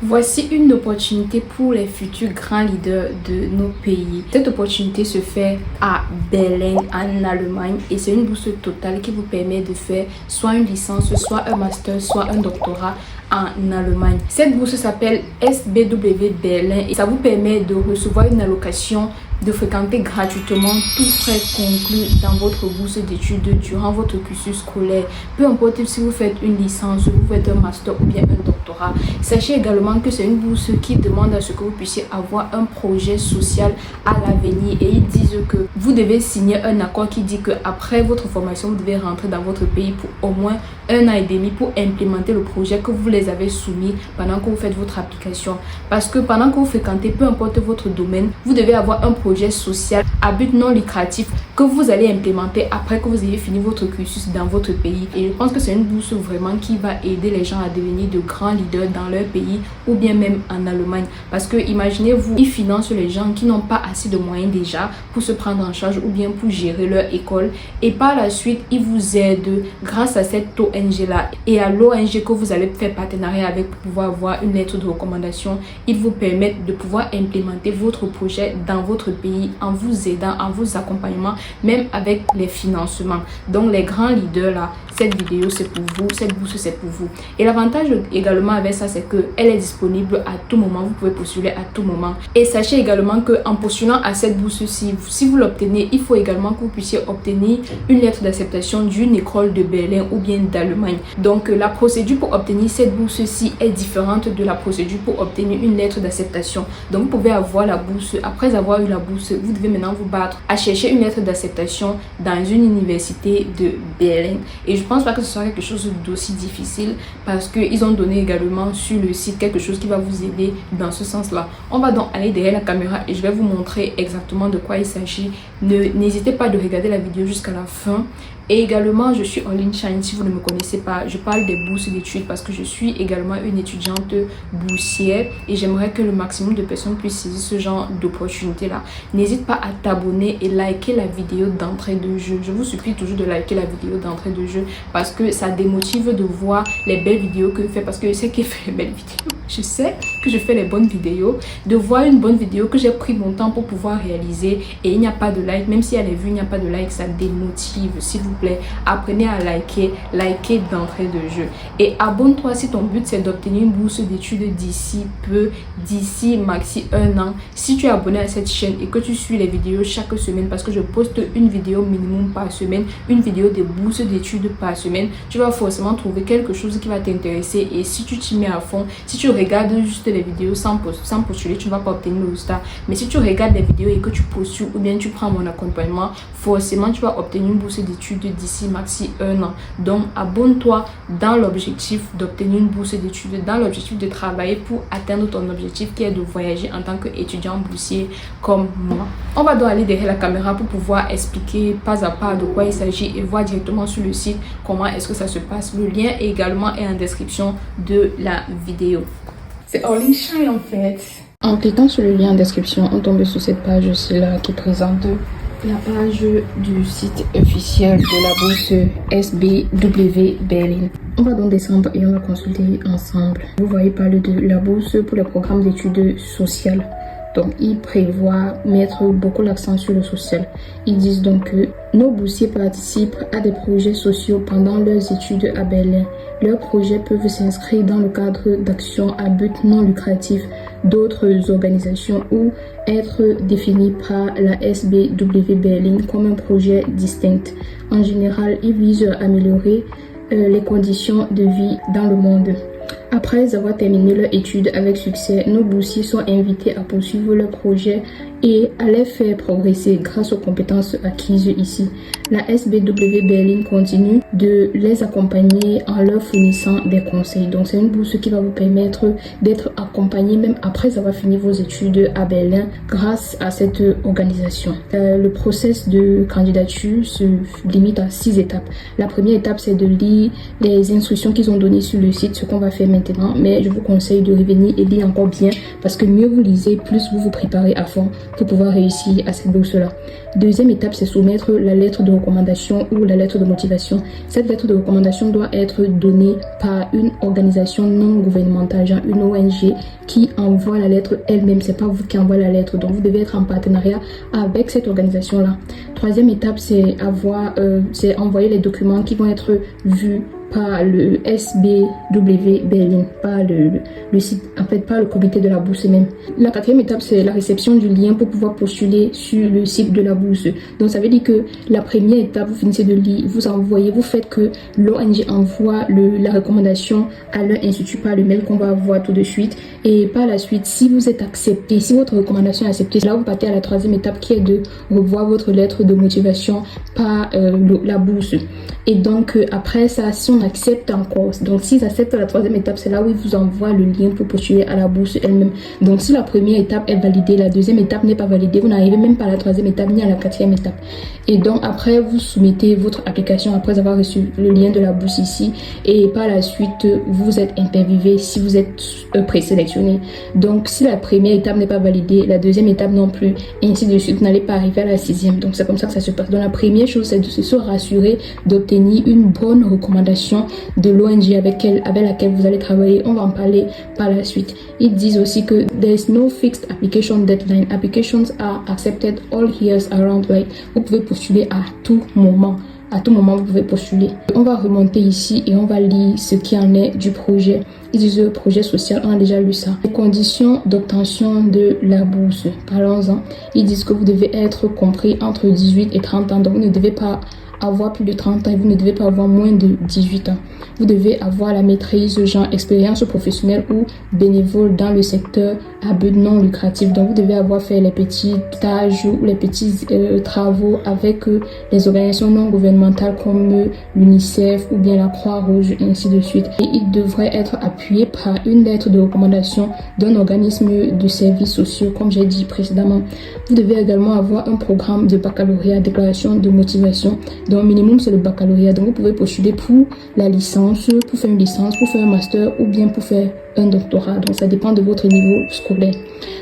Voici une opportunité pour les futurs grands leaders de nos pays. Cette opportunité se fait à Berlin, en Allemagne, et c'est une bourse totale qui vous permet de faire soit une licence, soit un master, soit un doctorat en Allemagne. Cette bourse s'appelle SBW Berlin et ça vous permet de recevoir une allocation, de fréquenter gratuitement tout frais conclus dans votre bourse d'études durant votre cursus scolaire. Peu importe si vous faites une licence, vous faites un master ou bien un doctorat. Sachez également que c'est une bourse qui demande à ce que vous puissiez avoir un projet social à l'avenir, et ils disent que vous devez signer un accord qui dit que après votre formation, vous devez rentrer dans votre pays pour au moins 1 an et demi pour implémenter le projet que vous les avez soumis pendant que vous faites votre application. Parce que pendant que vous fréquentez, peu importe votre domaine, vous devez avoir un projet social à but non lucratif que vous allez implémenter après que vous ayez fini votre cursus dans votre pays. Et je pense que c'est une bourse vraiment qui va aider les gens à devenir de grands leaders dans leur pays ou bien même en Allemagne. Parce que imaginez-vous, ils financent les gens qui n'ont pas assez de moyens déjà pour se prendre en charge ou bien pour gérer leur école. Et par la suite, ils vous aident grâce à cette ONG là et à l'ONG que vous allez faire partenariat avec pour pouvoir avoir une lettre de recommandation. Ils vous permettent de pouvoir implémenter votre projet dans votre pays en vous aidant, en vous accompagnant, même avec les financements. Donc les grands leaders là, cette vidéo c'est pour vous, cette bourse c'est pour vous. Et l'avantage également avec ça, c'est que elle est disponible à tout moment, vous pouvez postuler à tout moment. Et sachez également que en postulant à cette bourse-ci, si vous l'obtenez, il faut également que vous puissiez obtenir une lettre d'acceptation d'une école de Berlin ou bien d'Allemagne. Donc la procédure pour obtenir cette bourse-ci est différente de la procédure pour obtenir une lettre d'acceptation. Donc vous pouvez avoir la bourse, après avoir eu la bourse, vous devez maintenant vous battre à chercher une lettre d'acceptation dans une université de Berlin. Et je pense pas que ce soit quelque chose d'aussi difficile parce qu'ils ont donné également sur le site quelque chose qui va vous aider dans ce sens-là. On va donc aller derrière la caméra et je vais vous montrer exactement de quoi il s'agit. N'hésitez pas de regarder la vidéo jusqu'à la fin. Et également, je suis Orline Shine. Si vous ne me connaissez pas, je parle des bourses d'études parce que je suis également une étudiante boursière et j'aimerais que le maximum de personnes puissent saisir ce genre d'opportunité là. N'hésite pas à t'abonner et liker la vidéo d'entrée de jeu. Je vous supplie toujours de liker la vidéo d'entrée de jeu parce que ça démotive de voir les belles vidéos que je fais, parce que je sais que je fais les belles vidéos. Je sais que je fais les bonnes vidéos. De voir une bonne vidéo que j'ai pris mon temps pour pouvoir réaliser et il n'y a pas de like, même si elle est vue, il n'y a pas de like, ça démotive. S'il vous plaît, apprenez à liker d'entrée de jeu et abonne-toi si ton but c'est d'obtenir une bourse d'études d'ici peu, d'ici maxi 1 an. Si tu es abonné à cette chaîne et que tu suis les vidéos chaque semaine, parce que je poste une vidéo minimum par semaine, une vidéo de bourse d'études par semaine, tu vas forcément trouver quelque chose qui va t'intéresser. Et si tu t'y mets à fond, si tu regardes juste les vidéos sans postuler, tu ne vas pas obtenir le résultat. Mais si tu regardes les vidéos et que tu postules ou bien tu prends mon accompagnement, forcément tu vas obtenir une bourse d'études d'ici maxi 1 an. Donc abonne-toi dans l'objectif d'obtenir une bourse d'études, dans l'objectif de travailler pour atteindre ton objectif qui est de voyager en tant qu'étudiant boursier comme moi. On va donc aller derrière la caméra pour pouvoir expliquer pas à pas de quoi il s'agit et voir directement sur le site comment est-ce que ça se passe. Le lien également est en description de la vidéo. C'est Orline Shine en fait. En cliquant sur le lien en description, on tombe sur cette page-ci là qui présente la page du site officiel de la bourse SBW Berlin. On va donc descendre et on va consulter ensemble. Vous voyez parler de la bourse pour les programmes d'études sociales. Donc, ils prévoient mettre beaucoup l'accent sur le social. Ils disent donc que nos boursiers participent à des projets sociaux pendant leurs études à Berlin. Leurs projets peuvent s'inscrire dans le cadre d'actions à but non lucratif d'autres organisations ou être définis par la SBW Berlin comme un projet distinct. En général, ils visent à améliorer les conditions de vie dans le monde. Après avoir terminé leur étude avec succès, nos boursiers sont invités à poursuivre leur projet et à les faire progresser grâce aux compétences acquises ici. La SBW Berlin continue de les accompagner en leur fournissant des conseils. Donc c'est une bourse qui va vous permettre d'être accompagné même après avoir fini vos études à Berlin grâce à cette organisation. Le process de candidature se limite à 6 étapes. La première étape, c'est de lire les instructions qu'ils ont données sur le site. Ce qu'on va faire maintenant, maintenant, mais je vous conseille de revenir et lire encore bien parce que mieux vous lisez, plus vous vous préparez à fond pour pouvoir réussir à cette bourse-là. Deuxième étape, c'est soumettre la lettre de recommandation ou la lettre de motivation. Cette lettre de recommandation doit être donnée par une organisation non gouvernementale, genre une ONG qui envoie la lettre elle-même. C'est pas vous qui envoyez la lettre, donc vous devez être en partenariat avec cette organisation-là. Troisième étape, c'est envoyer les documents qui vont être vus par le SBW Berlin, pas le site, en fait pas le comité de la bourse même. La quatrième étape, c'est la réception du lien pour pouvoir postuler sur le site de la bourse. Donc ça veut dire que la première étape, vous finissez de lire, vous faites que l'ONG envoie la recommandation à leur institut par le mail qu'on va voir tout de suite. Et par la suite, si vous êtes accepté, si votre recommandation est acceptée, là vous partez à la troisième étape qui est de revoir votre lettre de motivation par la bourse. Et donc après ça, si on accepte encore, donc s'ils acceptent la troisième étape, c'est là où ils vous envoient le lien pour postuler à la bourse elle-même. Donc si la première étape est validée, la deuxième étape n'est pas validée, vous n'arrivez même pas à la troisième étape ni à la quatrième étape. Et donc après vous soumettez votre application après avoir reçu le lien de la bourse ici, et par la suite vous êtes interviewé si vous êtes présélectionné. Donc si la première étape n'est pas validée, la deuxième étape non plus, et ainsi de suite, vous n'allez pas arriver à la sixième. Donc c'est comme ça que ça se passe. Donc la première chose, c'est de se rassurer d'obtenir une bonne recommandation de l'ONG avec laquelle vous allez travailler. On va en parler par la suite. Ils disent aussi que there is no fixed application deadline. Applications are accepted all years around. Like, vous pouvez postuler à tout moment. À tout moment, vous pouvez postuler. On va remonter ici et on va lire ce qui en est du projet. Ils disent le projet social, on a déjà lu ça. Les conditions d'obtention de la bourse. Parlons-en. Ils disent que vous devez être compris entre 18 et 30 ans. Donc, vous ne devez pas avoir plus de 30 ans et vous ne devez pas avoir moins de 18 ans. Vous devez avoir la maîtrise, genre expérience professionnelle ou bénévole dans le secteur à but non lucratif. Donc vous devez avoir fait les petits stages ou les petits travaux avec les organisations non gouvernementales comme l'UNICEF ou bien la Croix-Rouge et ainsi de suite. Et il devrait être appuyé par une lettre de recommandation d'un organisme de services sociaux comme j'ai dit précédemment. Vous devez également avoir un programme de baccalauréat, déclaration de motivation. Donc minimum c'est le baccalauréat. Donc vous pouvez postuler pour la licence, pour faire une licence, pour faire un master ou bien pour faire un doctorat. Donc ça dépend de votre niveau scolaire.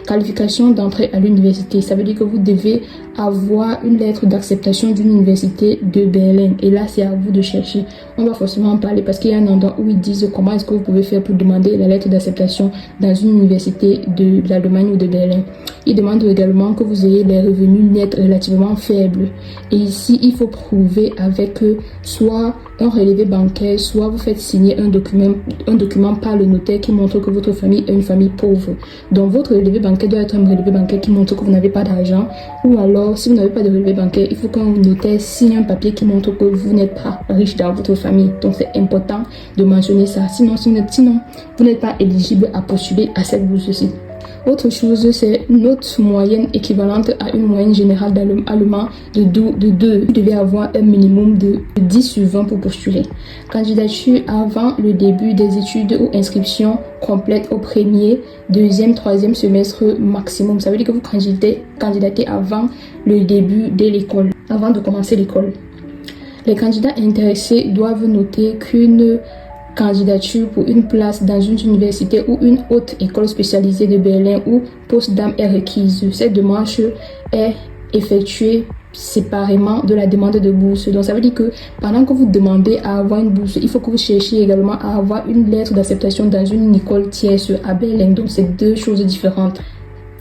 Qualification d'entrée à l'université. Ça veut dire que vous devez avoir une lettre d'acceptation d'une université de Berlin. Et là c'est à vous de chercher. On va forcément en parler parce qu'il y a un endroit où ils disent comment est-ce que vous pouvez faire pour demander la lettre d'acceptation dans une université de l'Allemagne ou de Berlin. Ils demandent également que vous ayez des revenus nets relativement faibles. Et ici il faut prouver avec soit un relevé bancaire, soit vous faites signer un document par le notaire qui montre que votre famille est une famille pauvre. Donc votre relevé bancaire doit être un relevé bancaire qui montre que vous n'avez pas d'argent, ou alors si vous n'avez pas de relevé bancaire, il faut qu'un notaire signe un papier qui montre que vous n'êtes pas riche dans votre famille. Donc c'est important de mentionner ça, sinon vous n'êtes pas éligible à postuler à cette bourse-ci. Autre chose, c'est une note moyenne équivalente à une moyenne générale allemand de 2. Vous devez avoir un minimum de 10 sur 20 pour postuler. Candidature avant le début des études ou inscription complète au premier, deuxième, troisième semestre maximum. Ça veut dire que vous candidatez avant le début de l'école, avant de commencer l'école. Les candidats intéressés doivent noter qu'une candidature pour une place dans une université ou une haute école spécialisée de Berlin ou Potsdam est requise. Cette démarche est effectuée séparément de la demande de bourse. Donc ça veut dire que pendant que vous demandez à avoir une bourse, il faut que vous cherchiez également à avoir une lettre d'acceptation dans une école tierce à Berlin. Donc c'est deux choses différentes.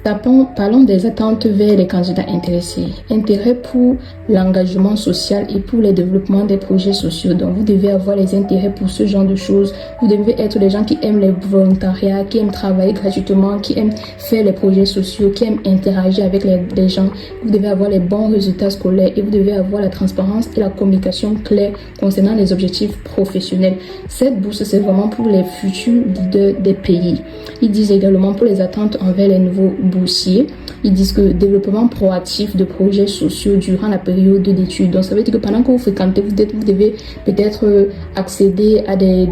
Parlons des attentes vers les candidats intéressés. Intérêt pour l'engagement social et pour le développement des projets sociaux. Donc, vous devez avoir les intérêts pour ce genre de choses. Vous devez être des gens qui aiment les volontariats, qui aiment travailler gratuitement, qui aiment faire les projets sociaux, qui aiment interagir avec les gens. Vous devez avoir les bons résultats scolaires et vous devez avoir la transparence et la communication claire concernant les objectifs professionnels. Cette bourse, c'est vraiment pour les futurs leaders des pays. Ils disent également pour les attentes envers les nouveaux boursier. Ils disent que développement proactif de projets sociaux durant la période d'études. Donc ça veut dire que pendant que vous fréquentez, vous devez peut-être accéder à des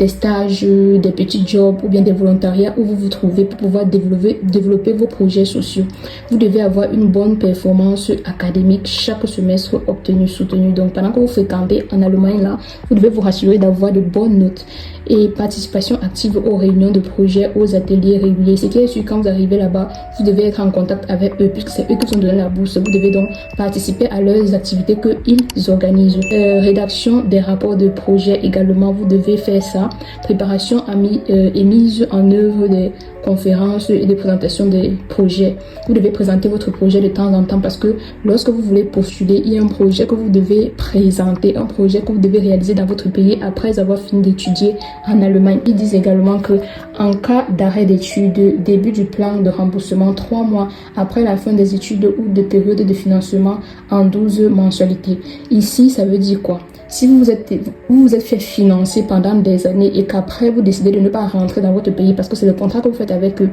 stages, des petits jobs ou bien des volontariats où vous vous trouvez pour pouvoir développer vos projets sociaux. Vous devez avoir une bonne performance académique chaque semestre soutenue. Donc pendant que vous fréquentez en Allemagne là, vous devez vous rassurer d'avoir de bonnes notes et participation active aux réunions de projets, aux ateliers réguliers. Ce qui est sûr, quand vous arrivez là-bas, vous devez être en contact avec eux puisque c'est eux qui vous ont donné la bourse. Vous devez donc participer à leurs activités qu'ils organisent. Rédaction des rapports de projet également, vous devez faire ça. Préparation et mise en œuvre des conférences et des présentations des projets. Vous devez présenter votre projet de temps en temps parce que lorsque vous voulez postuler, il y a un projet que vous devez présenter, un projet que vous devez réaliser dans votre pays après avoir fini d'étudier en Allemagne. Ils disent également que en cas d'arrêt d'études, début du plan de remboursement 3 mois après la fin des études ou de période de financement en 12 mensualités. Ici, ça veut dire quoi? Si vous vous êtes fait financer pendant des années et qu'après vous décidez de ne pas rentrer dans votre pays parce que c'est le contrat que vous faites avec eux,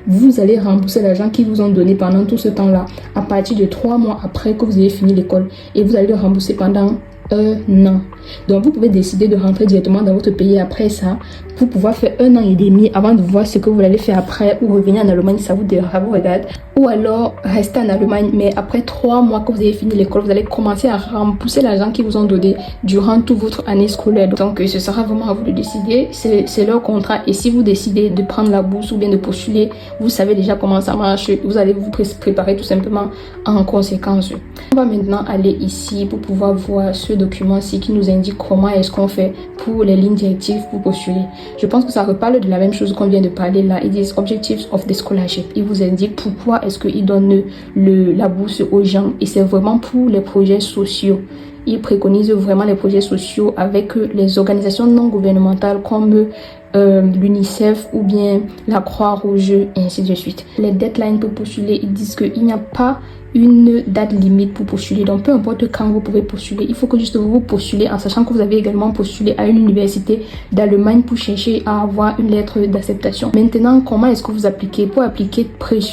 vous allez rembourser l'argent qu'ils vous ont donné pendant tout ce temps-là à partir de 3 mois après que vous ayez fini l'école et vous allez le rembourser pendant 1 an. Donc vous pouvez décider de rentrer directement dans votre pays après ça pour pouvoir faire 1 an et demi avant de voir ce que vous allez faire après ou revenir en Allemagne si ça vous regarde, ou alors rester en Allemagne mais après 3 mois que vous avez fini l'école, vous allez commencer à rembourser l'argent qu'ils vous ont donné durant toute votre année scolaire. Donc ce sera vraiment à vous de décider, c'est leur contrat et si vous décidez de prendre la bourse ou bien de postuler, vous savez déjà comment ça marche, vous allez vous préparer tout simplement en conséquence. On va maintenant aller ici pour pouvoir voir ce document-ci qui nous indique comment est-ce qu'on fait pour les lignes directives pour postuler. Je pense que ça reparle de la même chose qu'on vient de parler là. Ils disent Objectives of the Scholarship. Ils vous indiquent pourquoi est-ce qu'ils donnent la bourse aux gens et c'est vraiment pour les projets sociaux. Ils préconisent vraiment les projets sociaux avec les organisations non gouvernementales comme l'UNICEF ou bien la Croix-Rouge et ainsi de suite. Les deadlines pour postuler, ils disent qu'il n'y a pas une date limite pour postuler. Donc peu importe quand vous pouvez postuler, il faut que juste vous postulez en sachant que vous avez également postulé à une université d'Allemagne pour chercher à avoir une lettre d'acceptation. Maintenant, comment est-ce que vous appliquez? Pour appliquer,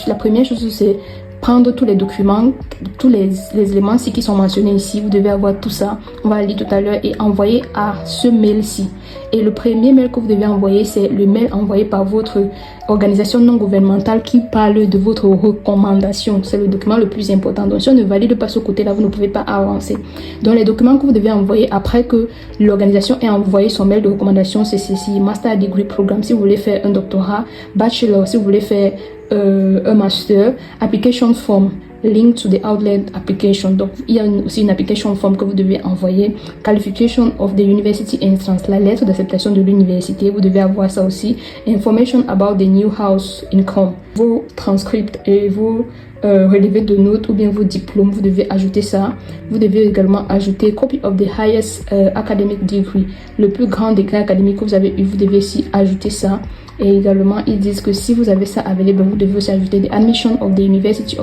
la première chose c'est prendre tous les documents, tous les éléments qui sont mentionnés ici. Vous devez avoir tout ça, on va le lire tout à l'heure, et envoyer à ce mail-ci. Et le premier mail que vous devez envoyer, c'est le mail envoyé par votre organisation non gouvernementale qui parle de votre recommandation. C'est le document le plus important. Donc si on ne valide pas ce côté-là, vous ne pouvez pas avancer. Donc les documents que vous devez envoyer après que l'organisation ait envoyé son mail de recommandation, c'est ceci: Master Degree Program si vous voulez faire un doctorat, Bachelor si vous voulez faire un master, application form, link to the outlet application. Donc il y a aussi une application form que vous devez envoyer, qualification of the university entrance, la lettre d'acceptation de l'université, vous devez avoir ça aussi, information about the new house income, vos transcripts et vos relevés de notes ou bien vos diplômes, vous devez ajouter ça. Vous devez également ajouter copy of the highest academic degree, le plus grand degré académique que vous avez eu, vous devez aussi ajouter ça. Et également, ils disent que si vous avez ça available, vous devez aussi ajouter the admission of the university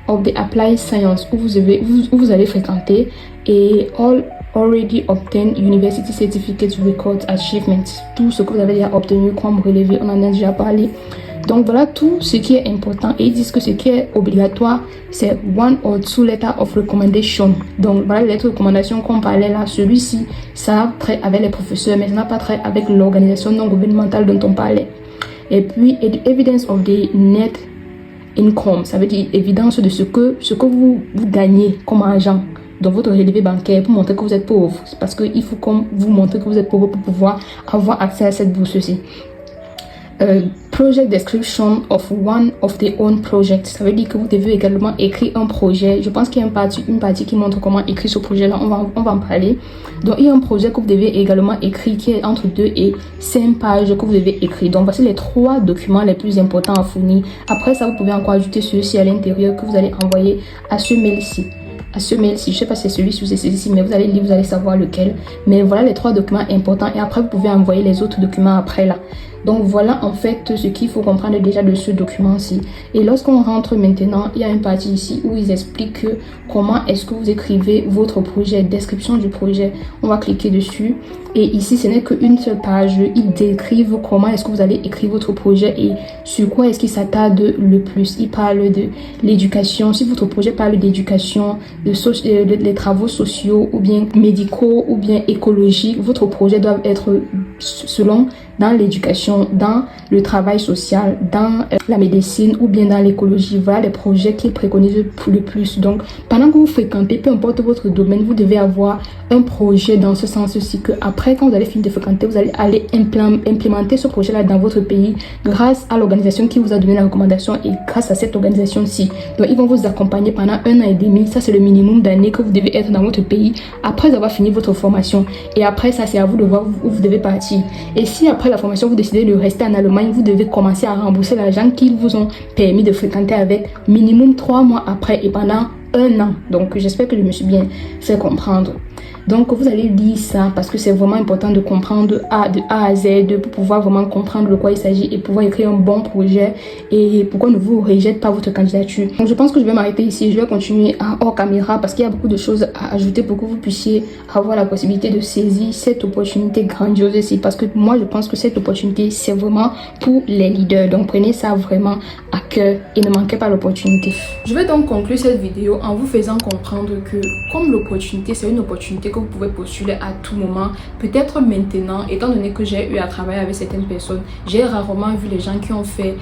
of the applied science où vous allez fréquenter, et all already obtained university certificates, records, achievements, tout ce que vous avez déjà obtenu comme relevé, on en a déjà parlé. Donc voilà tout ce qui est important, et ils disent que ce qui est obligatoire c'est 1 or 2 letter of recommendation. Donc voilà les lettres de recommandation qu'on parlait là, celui-ci ça a trait avec les professeurs mais ça n'a pas trait avec l'organisation non gouvernementale dont on parlait. Et puis evidence of the net income, ça veut dire évidence de ce que vous gagnez comme argent dans votre relevé bancaire pour montrer que vous êtes pauvre, parce qu'il faut qu'on vous montre que vous êtes pauvre pour pouvoir avoir accès à cette bourse-ci. Project description of one of the own project, ça veut dire que vous devez également écrire un projet. Je pense qu'il y a une partie qui montre comment écrire ce projet là, on va en parler. Donc il y a un projet que vous devez également écrire qui est entre 2 et 5 pages que vous devez écrire. Donc voici les 3 documents les plus importants à fournir. Après ça vous pouvez encore ajouter ceux-ci à l'intérieur que vous allez envoyer à ce mail-ci. Je sais pas si c'est celui-ci ou c'est celui-ci, mais vous allez lire, vous allez savoir lequel. Mais voilà les 3 documents importants, et après vous pouvez envoyer les autres documents après là. Donc voilà en fait ce qu'il faut comprendre déjà de ce document-ci. Et lorsqu'on rentre maintenant, il y a une partie ici où ils expliquent comment est-ce que vous écrivez votre projet, description du projet. On va cliquer dessus. Et ici, ce n'est qu'une seule page. Ils décrivent comment est-ce que vous allez écrire votre projet et sur quoi est-ce qu'il s'attarde le plus. Ils parlent de l'éducation. Si votre projet parle d'éducation, les travaux sociaux ou bien médicaux ou bien écologiques, votre projet doit être selon dans l'éducation, dans le travail social, dans la médecine ou bien dans l'écologie. Voilà les projets qu'ils préconisent le plus. Donc, pendant que vous fréquentez, peu importe votre domaine, vous devez avoir un projet dans ce sens-ci que après, quand vous allez finir de fréquenter, vous allez aller implémenter ce projet-là dans votre pays grâce à l'organisation qui vous a donné la recommandation et grâce à cette organisation-ci. Donc, ils vont vous accompagner pendant 1 an et demi. Ça, c'est le minimum d'années que vous devez être dans votre pays après avoir fini votre formation. Et après, ça, c'est à vous de voir où vous devez partir. Et si après la formation, vous décidez de rester en Allemagne, vous devez commencer à rembourser l'argent qu'ils vous ont permis de fréquenter avec minimum 3 mois après et pendant 1 an. Donc, j'espère que je me suis bien fait comprendre. Donc, vous allez lire ça parce que c'est vraiment important de comprendre de A à Z pour pouvoir vraiment comprendre de quoi il s'agit et pouvoir écrire un bon projet et pourquoi ne vous rejette pas votre candidature. Donc, je pense que je vais m'arrêter ici. Je vais continuer hors caméra parce qu'il y a beaucoup de choses à ajouter pour que vous puissiez avoir la possibilité de saisir cette opportunité grandiose ici. Parce que moi, je pense que cette opportunité, c'est vraiment pour les leaders. Donc, prenez ça vraiment à cœur et ne manquez pas l'opportunité. Je vais donc conclure cette vidéo en vous faisant comprendre que comme l'opportunité, c'est une opportunité que vous pouvez postuler à tout moment. Peut-être maintenant, étant donné que j'ai eu à travailler avec certaines personnes, j'ai rarement vu les gens qui ont fait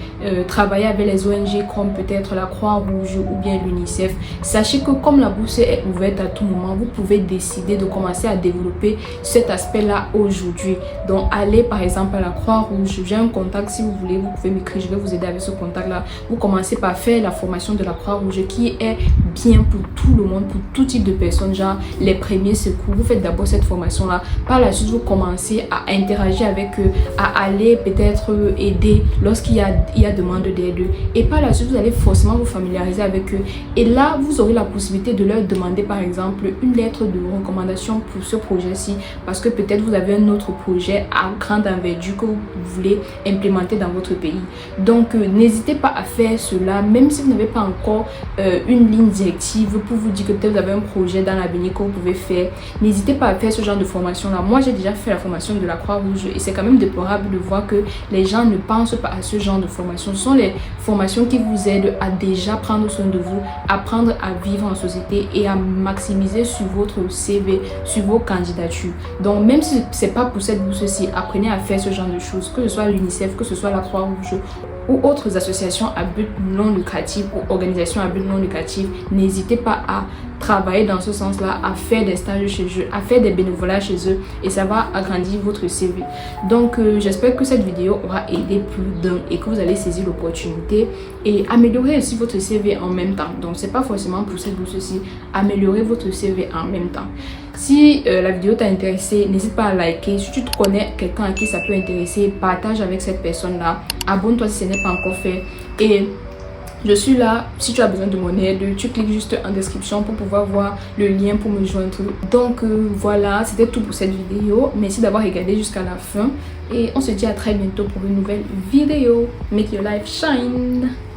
travailler avec les ONG comme peut-être la Croix-Rouge ou bien l'UNICEF. Sachez que comme la bourse est ouverte à tout moment, vous pouvez décider de commencer à développer cet aspect-là aujourd'hui. Donc, allez par exemple à la Croix-Rouge. J'ai un contact, si vous voulez, vous pouvez m'écrire, je vais vous aider avec ce contact-là. Vous commencez par faire la formation de la Croix-Rouge qui est bien pour tout le monde, pour tout type de personnes, genre les premiers secours. Vous faites d'abord cette formation-là. Par la suite, vous commencez à interagir avec eux, à aller peut-être aider lorsqu'il y a demande d'aide. Et par la suite, vous allez forcément vous familiariser avec eux. Et là, vous aurez la possibilité de leur demander, par exemple, une lettre de recommandation pour ce projet-ci. Parce que peut-être vous avez un autre projet à grande envergure que vous voulez implémenter dans votre pays. Donc, n'hésitez pas à faire cela, même si vous n'avez pas encore une ligne directive pour vous dire que peut-être vous avez un projet dans l'avenir que vous pouvez faire. N'hésitez pas à faire ce genre de formation-là. Moi, j'ai déjà fait la formation de la Croix-Rouge et c'est quand même déplorable de voir que les gens ne pensent pas à ce genre de formation. Ce sont les formations qui vous aident à déjà prendre soin de vous, apprendre à vivre en société et à maximiser sur votre CV, sur vos candidatures. Donc, même si ce n'est pas pour cette bourse-ci, apprenez à faire ce genre de choses, que ce soit l'UNICEF, que ce soit la Croix-Rouge ou autres associations à but non lucratif ou organisations à but non lucratif. N'hésitez pas à travailler dans ce sens-là, à faire des stages chez eux, à faire des bénévolats chez eux et ça va agrandir votre CV. Donc, j'espère que cette vidéo aura aidé plus d'un et que vous allez saisir l'opportunité et améliorer aussi votre CV en même temps. Donc, c'est pas forcément pour cette bourse-ci, améliorer votre CV en même temps. Si la vidéo t'a intéressé, n'hésite pas à liker. Si tu te connais quelqu'un à qui ça peut intéresser, partage avec cette personne-là. Abonne-toi si ce n'est pas encore fait. Et je suis là, si tu as besoin de mon aide, tu cliques juste en description pour pouvoir voir le lien pour me joindre. Donc voilà, c'était tout pour cette vidéo. Merci d'avoir regardé jusqu'à la fin. Et on se dit à très bientôt pour une nouvelle vidéo. Make your life shine!